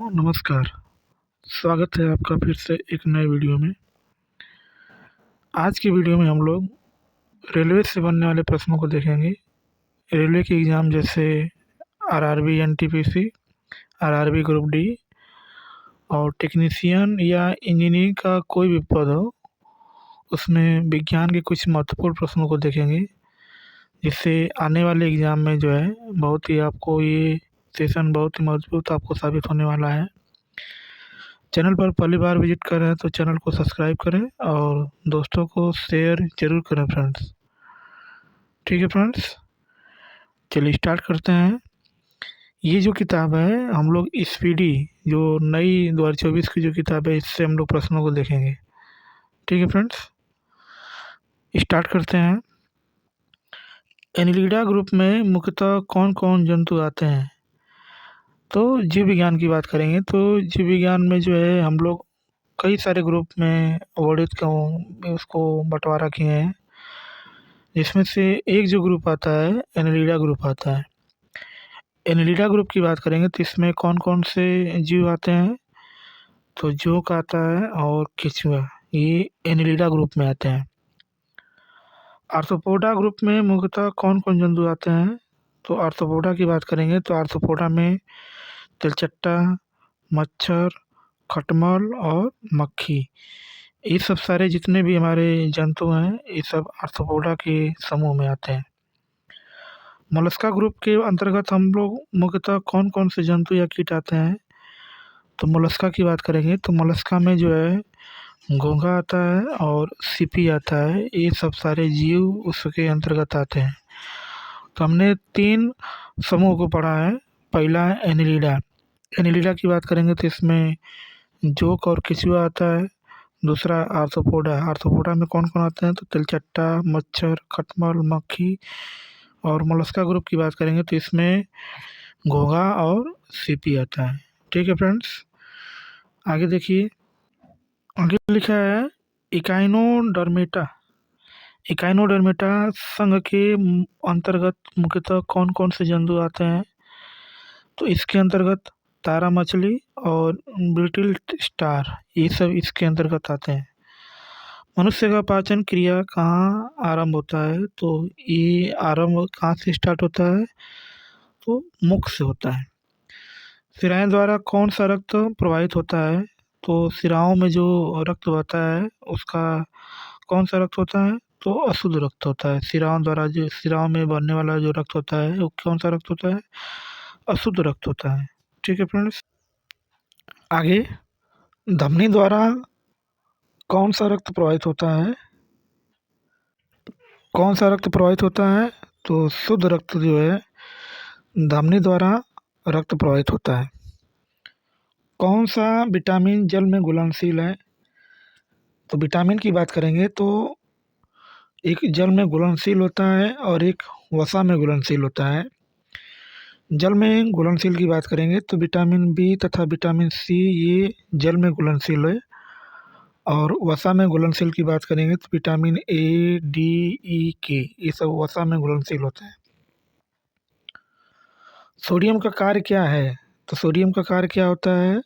नमस्कार। स्वागत है आपका फिर से एक नए वीडियो में। आज की वीडियो में हम लोग रेलवे से बनने वाले प्रश्नों को देखेंगे। रेलवे के एग्ज़ाम जैसे RRB, NTPC, RRB group D और टेक्नीशियन या इंजीनियरिंग का कोई भी पद हो, उसमें विज्ञान के कुछ महत्वपूर्ण प्रश्नों को देखेंगे, जिससे आने वाले एग्ज़ाम में जो है बहुत ही आपको ये सेशन बहुत ही मजबूत आपको साबित होने वाला है। चैनल पर पहली बार विजिट कर रहे हैं तो चैनल को सब्सक्राइब करें और दोस्तों को शेयर ज़रूर करें फ्रेंड्स। ठीक है फ्रेंड्स, चलिए स्टार्ट करते हैं। ये जो किताब है हम लोग स्पीडी जो नई 2024 की जो किताब है, इससे हम लोग प्रश्नों को देखेंगे। ठीक है फ्रेंड्स, स्टार्ट करते हैं। एनिलिडा ग्रुप में मुख्यतः कौन कौन जंतु आते हैं? तो जीव विज्ञान की बात करेंगे तो जीव विज्ञान में जो है हम लोग कई सारे ग्रुप में उसको बंटवारा किए हैं, जिसमें से एक जो ग्रुप आता है एनिलिडा ग्रुप आता है। एनिलिडा ग्रुप की बात करेंगे तो इसमें कौन कौन से जीव आते हैं? तो जोंक आता है और केंचुआ, ये एनिलिडा ग्रुप में आते हैं। आर्थ्रोपोडा ग्रुप में मुख्यतः कौन कौन जंतु आते हैं? तो आर्थ्रोपोडा की बात करेंगे तो आर्थ्रोपोडा में तिलचट्टा, मच्छर, खटमल और मक्खी, ये सब सारे जितने भी हमारे जंतु हैं ये सब आर्थ्रोपोडा के समूह में आते हैं। मोलस्का ग्रुप के अंतर्गत हम लोग मुख्यतः कौन कौन से जंतु या कीट आते हैं? तो मोलस्का की बात करेंगे तो मोलस्का में जो है घोंघा आता है और सीपी आता है, ये सब सारे जीव उसके अंतर्गत आते हैं। तो हमने 3 समूह को पढ़ा है। पहला है एनिलिडा। एनिलिडा की बात करेंगे तो इसमें जोंक और केंचुआ आता है। दूसरा आर्थ्रोपोडा। आर्थ्रोपोडा में कौन कौन आते हैं? तो तिलचट्टा, मच्छर, खटमल, मक्खी। और मोलस्का ग्रुप की बात करेंगे तो इसमें घोंघा और सीपी आता है। ठीक है फ्रेंड्स, आगे देखिए। आगे लिखा है इकाइनोडर्मेटा। इकाइनोडर्मेटा संघ के अंतर्गत मुख्यतः कौन कौन से जंतु आते हैं? तो इसके अंतर्गत तारा मछली और ब्रिटिल स्टार, ये सब इसके अंतर्गत आते हैं। मनुष्य का पाचन क्रिया कहाँ आरंभ होता है? तो ये आरंभ कहाँ से स्टार्ट होता है? तो मुख से होता है। शिराएँ द्वारा कौन सा रक्त प्रवाहित होता है? तो शिराओं में जो रक्त बहता है उसका कौन सा रक्त होता है? तो अशुद्ध रक्त होता है। शिराओं द्वारा जो शिराओं में बहने वाला जो रक्त होता है वो कौन सा रक्त होता है? अशुद्ध रक्त होता है। ठीक है फ्रेंड्स, आगे धमनी द्वारा कौन सा रक्त प्रवाहित होता है? कौन सा रक्त प्रवाहित होता है? तो शुद्ध रक्त जो है धमनी द्वारा रक्त प्रवाहित होता है। कौन सा विटामिन जल में घुलनशील है? तो विटामिन की बात करेंगे तो एक जल में घुलनशील होता है और एक वसा में घुलनशील होता है। जल में घुलनशील की बात करेंगे तो विटामिन बी तथा विटामिन सी ये जल में घुलनशील है। और वसा में घुलनशील की बात करेंगे तो विटामिन ए, डी, ई, के, ये सब वसा में घुलनशील होते हैं। सोडियम का कार्य क्या है? तो सोडियम का कार्य क्या होता है?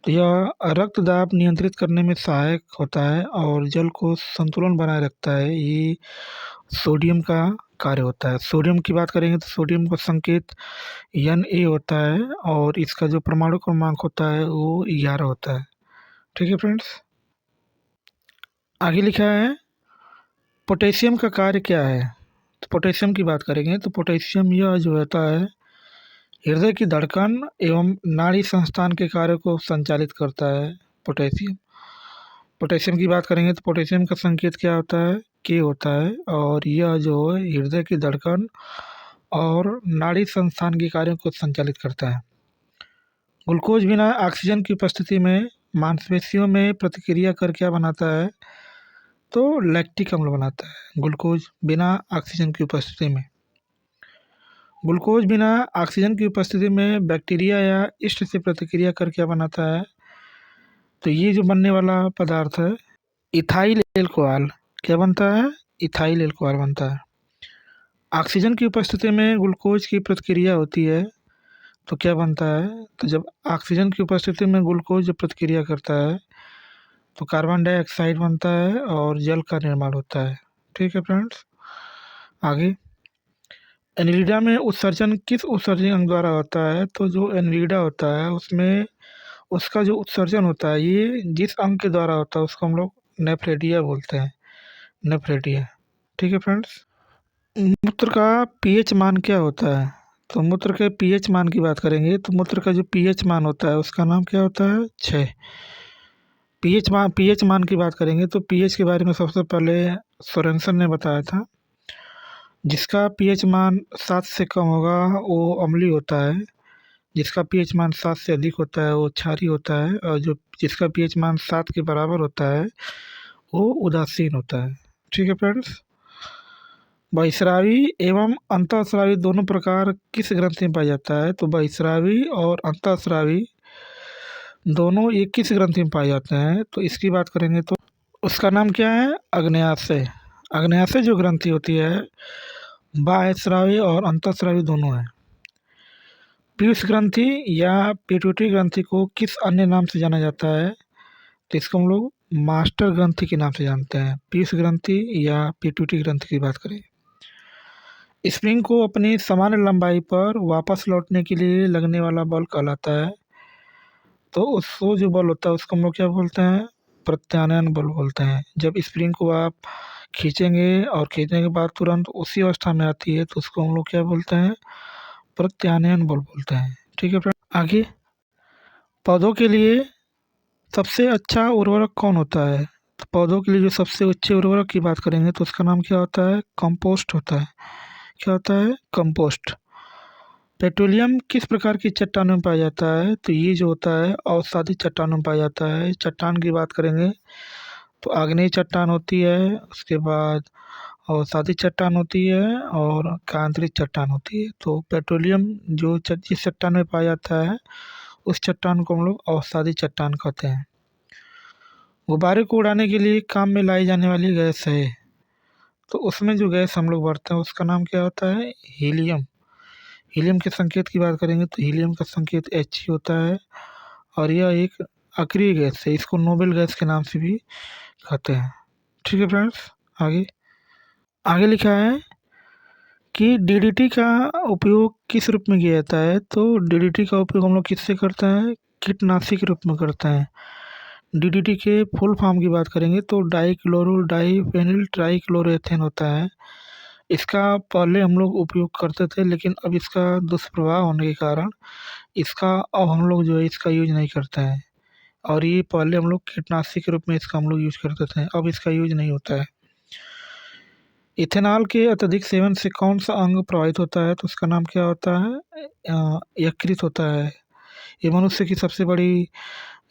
तो यह रक्त दाब नियंत्रित करने में सहायक होता है और जल को संतुलन बनाए रखता है, ये सोडियम का कार्य होता है। सोडियम की बात करेंगे तो सोडियम का संकेत Na होता है और इसका जो परमाणु क्रमांक होता है वो 11 होता है। ठीक है फ्रेंड्स, आगे लिखा है पोटेशियम का कार्य क्या है? तो पोटेशियम की बात करेंगे तो पोटेशियम यह जो होता है हृदय की धड़कन एवं नाड़ी संस्थान के कार्य को संचालित करता है। पोटेशियम पोटेशियम की बात करेंगे तो पोटेशियम का संकेत क्या होता है? के होता है और यह जो है हृदय की धड़कन और नाड़ी संस्थान के कार्यों को संचालित करता है। ग्लूकोज बिना ऑक्सीजन की उपस्थिति में मांसपेशियों में प्रतिक्रिया कर क्या बनाता है? तो लैक्टिक अम्ल बनाता है, ग्लूकोज बिना ऑक्सीजन की उपस्थिति में। ग्लूकोज बिना ऑक्सीजन की उपस्थिति में बैक्टीरिया या यीस्ट से प्रतिक्रिया कर क्या बनाता है? तो ये जो बनने वाला पदार्थ है इथाइल एल्कोहल, क्या बनता है? इथाइल एल्कोहल बनता है। ऑक्सीजन की उपस्थिति में ग्लूकोज की प्रतिक्रिया होती है तो क्या बनता है, तो जब ऑक्सीजन की उपस्थिति में ग्लूकोज जब प्रतिक्रिया करता है तो कार्बन डाइऑक्साइड बनता है और जल का निर्माण होता है। ठीक है फ्रेंड्स, आगे एनिलिडा में उत्सर्जन किस उत्सर्जन अंग द्वारा होता है, तो जो एनिलिडा होता है उसमें उसका जो उत्सर्जन होता है ये जिस अंग के द्वारा होता है उसको हम लोग नेफ्रेटिया बोलते हैं, नेफ्रेटिया। ठीक है फ्रेंड्स, मूत्र का पीएच मान क्या होता है, तो मूत्र के पीएच मान की बात करेंगे तो मूत्र का जो पीएच मान होता है उसका नाम क्या होता है, 6। पीएच मान की बात करेंगे तो पीएच के बारे में सबसे पहले सोरेनसन ने बताया था। जिसका पीएच मान 7 से कम होगा वो अम्लीय होता है, जिसका पीएच मान 7 से अधिक होता है वो क्षारीय होता है, और जो जिसका पीएच मान 7 के बराबर होता है वो उदासीन होता है। ठीक है फ्रेंड्स, बहिस्रावी एवं अंतःस्रावी दोनों प्रकार किस ग्रंथि में पाया जाता है, तो बहिस्रावी और अंतःस्रावी दोनों एक किस ग्रंथि में पाए जाते हैं, तो इसकी बात करेंगे तो उसका नाम क्या है, अग्न्याशय। अग्न्याशय जो ग्रंथि होती है बाह्यस्रावी और अंतःस्रावी दोनों है। पीयूष ग्रंथि या पिट्यूटरी ग्रंथि को किस अन्य नाम से जाना जाता है, तो इसको हम लोग मास्टर ग्रंथि के नाम से जानते हैं। पीयूष ग्रंथि या पिट्यूटरी ग्रंथि की बात करें, स्प्रिंग को अपनी सामान्य लंबाई पर वापस लौटने के लिए लगने वाला बल कहलाता है, तो उसको जो बल होता है उसको हम लोग क्या बोलते हैं, प्रत्यानयन बल बोलते हैं। जब स्प्रिंग को आप खींचेंगे और खींचने के बाद तुरंत उसी अवस्था में आती है तो उसको हम लोग क्या बोलते हैं, प्रत्यानयन बल बोलते हैं। ठीक है फ्रेंड, आगे पौधों के लिए सबसे अच्छा उर्वरक कौन होता है, तो पौधों के लिए जो सबसे अच्छे उर्वरक की बात करेंगे तो उसका नाम क्या होता है, कंपोस्ट होता है। क्या होता है, कंपोस्ट। पेट्रोलियम किस प्रकार की चट्टानों में पाया जाता है, तो ये जो होता है अवसादी चट्टानों में पाया जाता है। चट्टान की बात करेंगे तो आग्नेय चट्टान होती है, उसके बाद अवसादी चट्टान होती है और कांतरित चट्टान होती है। तो पेट्रोलियम जो जिस चट्टान में पाया जाता है उस चट्टान को हम लोग अवसादी चट्टान कहते हैं। गुब्बारे को उड़ाने के लिए काम में लाई जाने वाली गैस है, तो उसमें जो गैस हम लोग भरते हैं उसका नाम क्या होता है, हीलियम। हीलियम के संकेत की बात करेंगे तो हीलियम का संकेत He होता है और यह एक अक्रिय गैस है, इसको नोबेल गैस के नाम से भी कहते हैं। ठीक है फ्रेंड्स, आगे आगे लिखा है कि डीडीटी का उपयोग किस रूप में किया जाता है, तो डीडीटी का उपयोग हम लोग किससे करते हैं, कीटनाशी के रूप में करते हैं। डीडीटी के फुल फॉर्म की बात करेंगे तो डाइक्लोरो डाइफेनिल ट्राइक्लोरोएथेन होता है। इसका पहले हम लोग उपयोग करते थे लेकिन अब इसका दुष्प्रभाव होने के कारण इसका अब हम लोग जो है इसका यूज नहीं करते हैं, और ये पहले हम लोग कीटनाशी के रूप में इसका हम लोग यूज करते थे, अब इसका यूज नहीं होता है। इथेनॉल के अत्यधिक सेवन से कौन सा अंग प्रभावित होता है, तो उसका नाम क्या होता है, यकृत होता है। ये मनुष्य की सबसे बड़ी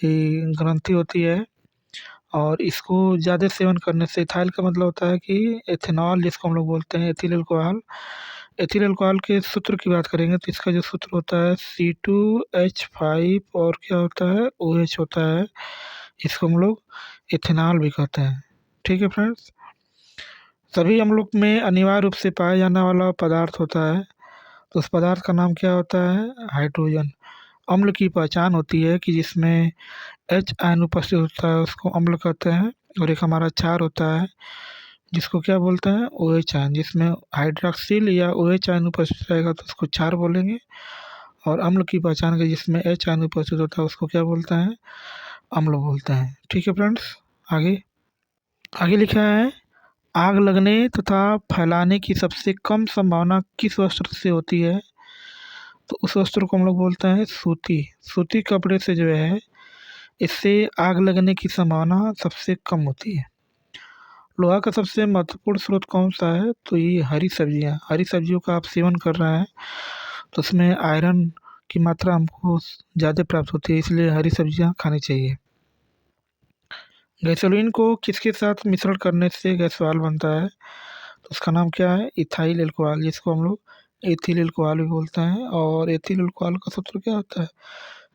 ग्रंथि होती है और इसको ज़्यादा सेवन करने से, इथाइल का मतलब होता है कि एथेनॉल जिसको हम लोग बोलते हैं, एथिल अल्कोहल। एथिल अल्कोहल के सूत्र की बात करेंगे तो इसका जो सूत्र होता है C2H5 और क्या होता है, OH होता है। इसको हम लोग इथेनॉल भी कहते हैं। ठीक है फ्रेंड्स, सभी अम्लों में अनिवार्य रूप से पाया जाने वाला पदार्थ होता है, तो उस पदार्थ का नाम क्या होता है, हाइड्रोजन। अम्ल की पहचान होती है कि जिसमें H आयन उपस्थित होता है उसको अम्ल कहते हैं, और एक हमारा क्षार होता है जिसको क्या बोलते हैं, OH आयन। जिसमें हाइड्रॉक्सिल या OH आयन उपस्थित रहेगा तो उसको क्षार बोलेंगे, और अम्ल की पहचान के जिसमें H आयन उपस्थित होता है उसको क्या बोलते हैं, अम्ल बोलते हैं। ठीक है फ्रेंड्स, आगे आगे लिखा है आग लगने तथा फैलाने की सबसे कम संभावना किस वस्त्र से होती है, तो उस वस्त्र को हम लोग बोलते हैं सूती। सूती कपड़े से जो है इससे आग लगने की संभावना सबसे कम होती है। लोहा का सबसे महत्वपूर्ण स्रोत कौन सा है, तो ये हरी सब्जियाँ। हरी सब्जियों का आप सेवन कर रहे हैं तो उसमें आयरन की मात्रा हमको ज़्यादा प्राप्त होती है, इसलिए हरी सब्जियाँ खानी चाहिए। गैसोलीन को किसके साथ मिश्रण करने से गैसोल बनता है, तो उसका नाम क्या है, इथाइल एल्कोहल, जिसको हम लोग एथिल एल्कोहल भी बोलते हैं। और एथिल एल्कोहल का सूत्र क्या होता है,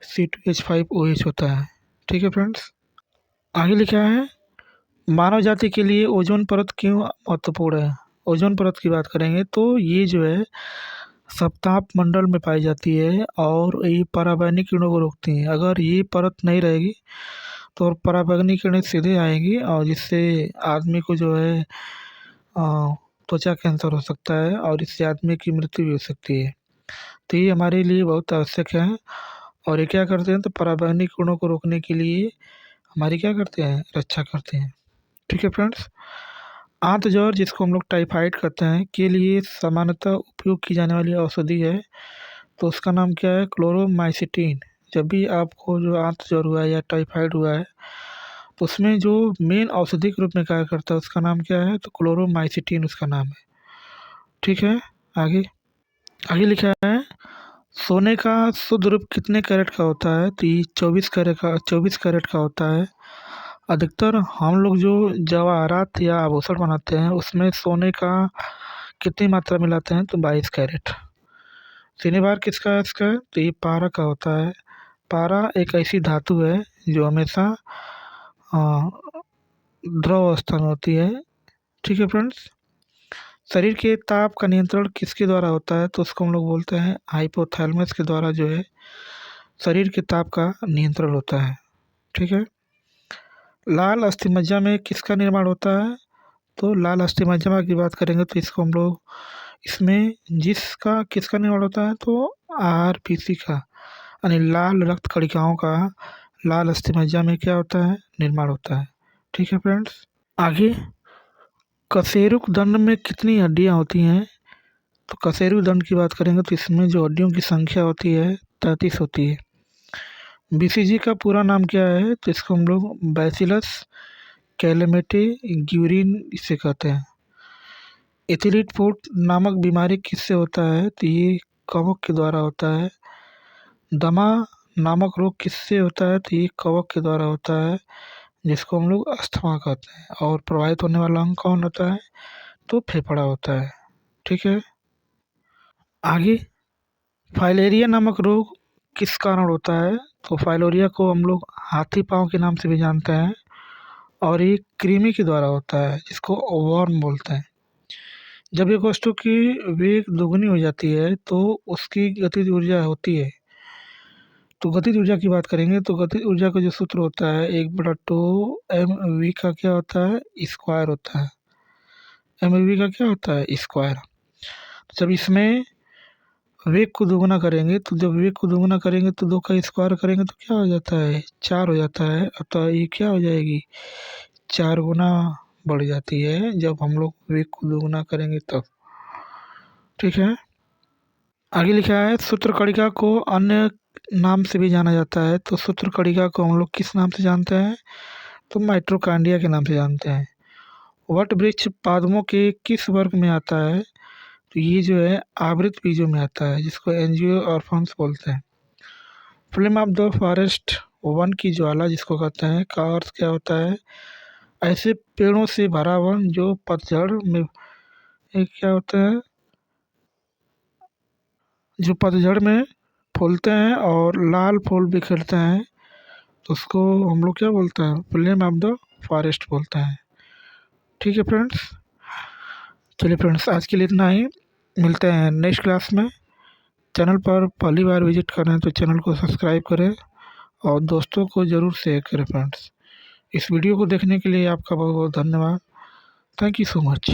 C2H5OH होता है। ठीक है फ्रेंड्स, आगे लिखा है मानव जाति के लिए ओजोन परत क्यों महत्वपूर्ण है। ओजोन परत की बात करेंगे तो ये जो है सप्ताप मंडल में पाई जाती है और ये पराबैंगनी किरणों को रोकती हैं। अगर ये परत नहीं रहेगी तो पराबैंगनी किरणें सीधे आएंगी और जिससे आदमी को जो है त्वचा कैंसर हो सकता है और इससे आदमी की मृत्यु भी हो सकती है। तो ये हमारे लिए बहुत आवश्यक है। और ये क्या करते हैं, तो पराबैंगनी किरणों को रोकने के लिए हमारी क्या करते हैं, रक्षा करते हैं। ठीक है फ्रेंड्स। आंत ज्वर जिसको हम लोग टाइफाइड कहते हैं के लिए सामान्यतः उपयोग की जाने वाली औषधि है, तो उसका नाम क्या है, क्लोरोमाइसिटीन। जब भी आपको जो आंत ज्वर हुआ है या टाइफाइड हुआ है तो उसमें जो मेन औषधि के रूप में कार्य करता है उसका नाम क्या है, तो क्लोरोमाइसिटीन उसका नाम है। ठीक है। आगे आगे लिखा है, सोने का शुद्ध रूप कितने कैरेट का होता है, तो ये 24 कैरेट का होता है। अधिकतर हम लोग जो जवाहरात या आभूषण बनाते हैं उसमें सोने का कितनी मात्रा मिलाते हैं, तो 22 कैरेट। शनिवार किसका है इसका, तो ये पारा का होता है। पारा एक ऐसी धातु है जो हमेशा अ, द्रव अवस्था में होती है। ठीक है फ्रेंड्स। शरीर के ताप का नियंत्रण किसके द्वारा होता है, तो उसको हम लोग बोलते हैं हाइपोथैलेमस के द्वारा जो है शरीर के ताप का नियंत्रण होता है। ठीक है। लाल अस्थिमज्जा में किसका निर्माण होता है, तो लाल अस्थिमज्जा की बात करेंगे तो इसको हम लोग इसमें जिसका किसका निर्माण होता है, तो आरपीसी का यानी लाल रक्त कणिकाओं का लाल अस्थिमज्जा में क्या होता है, निर्माण होता है। ठीक है फ्रेंड्स। आगे कशेरुक दंड में कितनी हड्डियां होती हैं, तो कशेरुक दंड की बात करेंगे तो इसमें जो हड्डियों की संख्या होती है 33 होती है। बीसीजी का पूरा नाम क्या है, तो इसको हम लोग बैसिलस कैलेमेटे ग्यूरिन इसे कहते हैं। एथलीट फुट नामक बीमारी किससे होता है, तो ये कवक के द्वारा होता है। दमा नामक रोग किससे होता है, तो ये कवक के द्वारा होता है जिसको हम लोग अस्थमा कहते हैं। और प्रभावित होने वाला अंग कौन होता है, तो फेफड़ा होता है। ठीक है। आगे फाइलेरिया नामक रोग किस कारण होता है, तो फाइलेरिया को हम लोग हाथी पाँव के नाम से भी जानते हैं और ये कृमि के द्वारा होता है जिसको वर्म बोलते हैं। जब एक वस्तु की वेग दोगुनी हो जाती है तो उसकी गतिज ऊर्जा होती है, तो गतिज ऊर्जा की बात करेंगे तो गतिज ऊर्जा का जो सूत्र होता है 1/2 mv का क्या होता है, स्क्वायर होता है। mv का क्या होता है, स्क्वायर। जब इसमें वेग को दोगुना करेंगे तो जब वेग को दोगुना करेंगे तो 2 का स्क्वायर करेंगे तो क्या हो जाता है, 4 हो जाता है। अतः ये क्या हो जाएगी, 4 गुना बढ़ जाती है जब हम लोग वेग को दोगुना करेंगे तब। ठीक है। आगे लिखा है सूत्रकणिका को अन्य नाम से भी जाना जाता है, तो सूत्रकणिका को हम लोग किस नाम से जानते हैं, तो माइटोकॉन्ड्रिया के नाम से जानते हैं। वट वृक्ष पादपों के किस वर्ग में आता है, तो ये जो है आवृत बीजों में आता है जिसको एंजियो ऑर्फन्स बोलते हैं। Flame of the forest one की ज्वाला जिसको कहते हैं का अर्थ क्या होता है, ऐसे पेड़ों से भरा वन जो पतझड़ में क्या होता है, जो पतझड़ में फूलते हैं और लाल फूल बिखरते हैं, तो उसको हम लोग क्या बोलते हैं, फ्लेम ऑफ द फॉरेस्ट बोलते हैं। ठीक है फ्रेंड्स। चलिए फ्रेंड्स, आज के लिए इतना ही। मिलते हैं नेक्स्ट क्लास में। चैनल पर पहली बार विजिट कर रहे हैं तो चैनल को सब्सक्राइब करें और दोस्तों को ज़रूर शेयर करें फ्रेंड्स। इस वीडियो को देखने के लिए आपका बहुत बहुत धन्यवाद। Thank you so much.